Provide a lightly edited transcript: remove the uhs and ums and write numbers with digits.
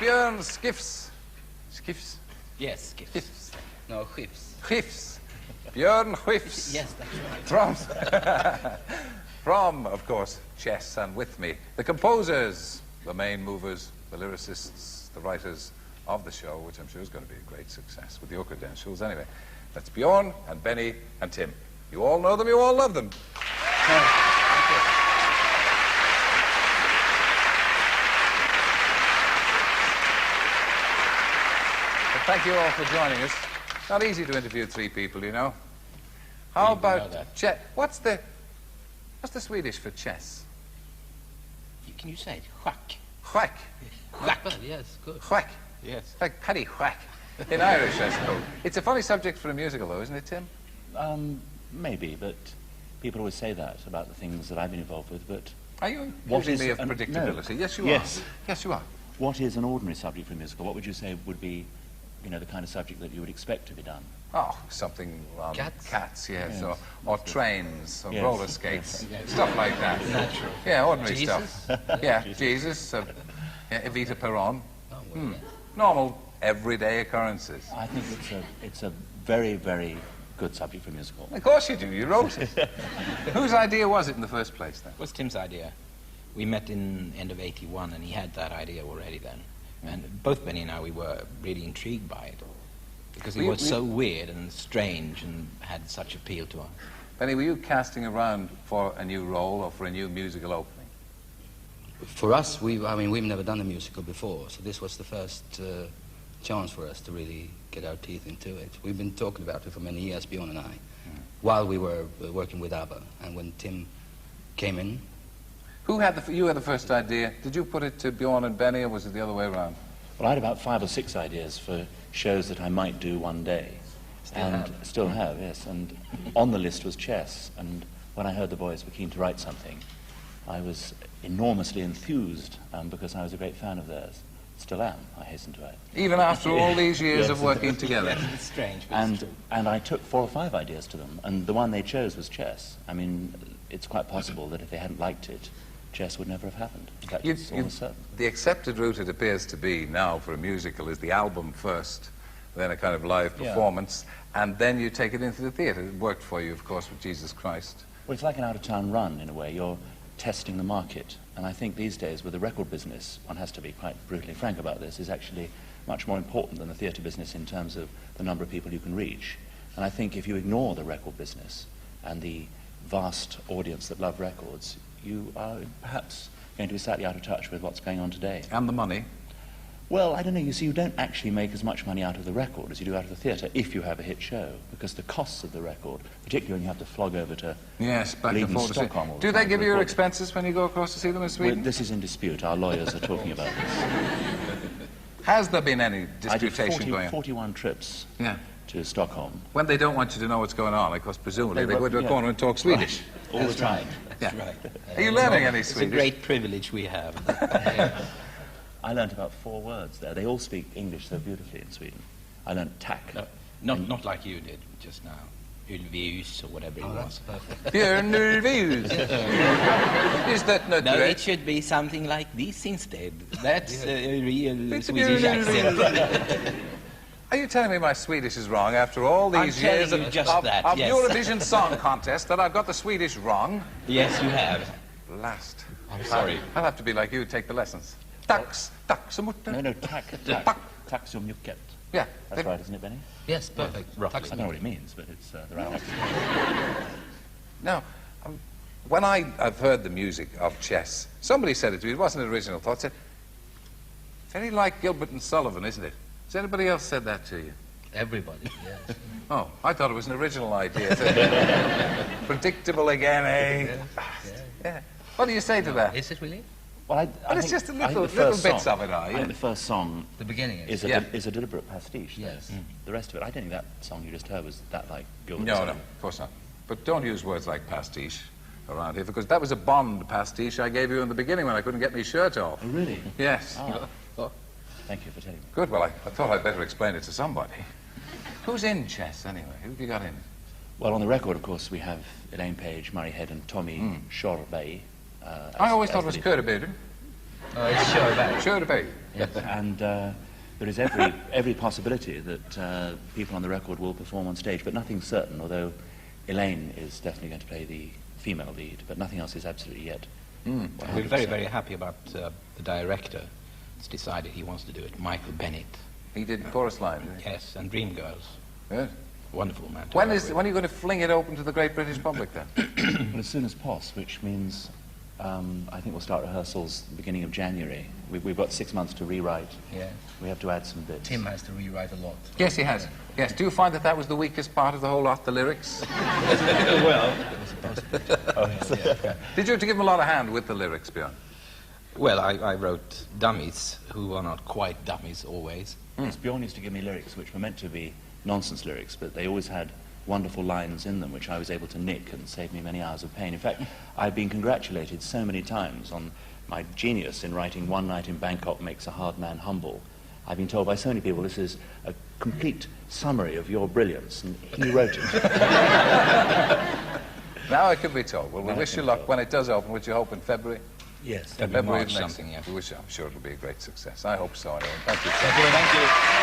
Björn Skifs. Skifs? Yes, Skifs. Skifs. No, Skifs. Skifs. Björn Skifs. Yes, that's right. From, of course, Chess, and with me, the composers, the main movers, the lyricists, the writers of the show, which I'm sure is going to be a great success with your credentials. Anyway, that's Bjorn and Benny and Tim. You all know them, you all love them. Thank you all for joining us. Not easy to interview three people, you know. How about chess? What's the Swedish for chess? Can you say it? Schack. Whack. Schack. Yes, good. Whack. Yes. Like paddy whack. In Irish, I suppose. It's a funny subject for a musical, though, isn't it, Tim? Maybe, but people always say that about the things that I've been involved with, but... Are you accusing me of predictability? No. Yes, you yes. are. Yes, you are. What is an ordinary subject for a musical? What would you say would be, you know, the kind of subject that you would expect to be done? Oh, something cats, yes, or trains, or yes. roller skates, Yes. stuff like that. Natural. Yeah, ordinary Jesus? stuff. Yeah, Jesus, Evita Peron. Oh, well, yeah. Normal, everyday occurrences. I think it's a very, very good subject for a musical. Of course you do. You wrote it. Whose idea was it in the first place, then? It was Tim's idea. We met in end of '81, and he had that idea already then. And both Benny and I, we were really intrigued by it. Because it was so weird and strange and had such appeal to us. Benny, were you casting around for a new role or for a new musical opening? For us, we've never done a musical before, so this was the first chance for us to really get our teeth into it. We've been talking about it for many years, Bjorn and I, while we were working with ABBA. And when Tim came in... You had the first idea. Did you put it to Bjorn and Benny, or was it the other way around? Well, I had about 5 or 6 ideas for shows that I might do one day. Still have, yes. And on the list was chess. And when I heard the boys were keen to write something, I was enormously enthused because I was a great fan of theirs. Still am, I hasten to add. Even after all these years Yes. of working together? It's strange, but it's true. And I took 4 or 5 ideas to them, and the one they chose was chess. I mean, it's quite possible that if they hadn't liked it, chess would never have happened. In fact, it's almost certain. The accepted route, it appears to be now for a musical, is the album first, then a kind of live performance, and then you take it into the theatre. It worked for you, of course, with Jesus Christ. Well, it's like an out-of-town run, in a way. You're testing the market. And I think these days, with the record business, one has to be quite brutally frank about this, is actually much more important than the theatre business in terms of the number of people you can reach. And I think if you ignore the record business and the vast audience that love records, you are perhaps going to be slightly out of touch with what's going on today. And the money. Well, I don't know. You see, you don't actually make as much money out of the record as you do out of the theatre if you have a hit show, because the costs of the record, particularly when you have to flog over to back and forth to Stockholm all the Do they time give to you your record it. expenses when you go across to see them in Sweden? Well, this is in dispute. Our lawyers are talking about this. Has there been any I did disputation going on? 41 trips to Stockholm. When they don't want you to know what's going on, of course, presumably they They go to a yeah. corner and talk Swedish. All the time. Yeah. That's right. Are you learning any It's a Swedish? great privilege we have. I learnt about 4 words there. They all speak English so beautifully in Sweden. I learnt tack. No, not like you did just now. Ulvius or whatever it was. Björn Ulvaeus. Is that not No, right? it should be something like this instead. That's a real It's a Swedish Björn accent. Are you telling me my Swedish is wrong after all these I'm years telling you just of that, yes. Eurovision Song Contest that I've got the Swedish wrong? Yes, you have. Blast. I'm sorry. I'll have to be like you, take the lessons. Tax, taxamutter. No, tack. Tack som mycket. Yeah. That's right, isn't it, Benny? Yes, perfect. Roughly. I don't know what it means, but it's the right accent. Now, when I've heard the music of chess, somebody said it to me, it wasn't an original thought, said, very like Gilbert and Sullivan, isn't it? Has anybody else said that to you? Everybody, yes. Oh, I thought it was an original idea. Predictable again, eh? Yeah. What do you say to that? Is it really? Well, But it's just a little bits of it, are I you? think the first song The beginning is a deliberate pastiche. Yes. The rest of it, I don't think that song you just heard was that like Gilbert. No, of course not. But don't use words like pastiche around here, because that was a Bond pastiche I gave you in the beginning when I couldn't get my shirt off. Oh, really? Yes. Oh. Thank you for telling me. Good, well, I thought I'd better explain it to somebody. Who's in chess, anyway? Who have you got in it? Well, on the record, of course, we have Elaine Page, Murray Head, and Tommy Shorbey. I always thought it was Kurt Bidden. Oh, it's sure that. Sure to be. And there is every possibility that people on the record will perform on stage, but nothing's certain, although Elaine is definitely going to play the female lead, but nothing else is absolutely yet. We're very, very happy about the director. Has decided he wants to do it, Michael Bennett. He did chorus line, didn't he? Yes, and Dreamgirls. Good. Wonderful man. to When work are with. you going to fling it open to the great British public, then? Well, as soon as possible, which means I think we'll start rehearsals the beginning of January. We've got 6 months to rewrite. Yeah. We have to add some bits. Tim has to rewrite a lot. Yes, he has. Yes. Do you find that that was the weakest part of the whole lot, the lyrics? Well, Did you have to give him a lot of hand with the lyrics, Björn? Well, I wrote dummies, who are not quite dummies always. yes, Bjorn used to give me lyrics which were meant to be nonsense lyrics, but they always had wonderful lines in them which I was able to nick and save me many hours of pain. In fact, I've been congratulated so many times on my genius in writing One Night in Bangkok Makes a Hard Man Humble. I've been told by so many people this is a complete summary of your brilliance, and he wrote it. Now it can be told. Well, we Now it wish can you be luck told. when it does open, which you hope in February. Yes. February, of March, next something, year. yes. We wish, I'm sure it'll be a great success. I hope so, anyway. Thank you. Thank you.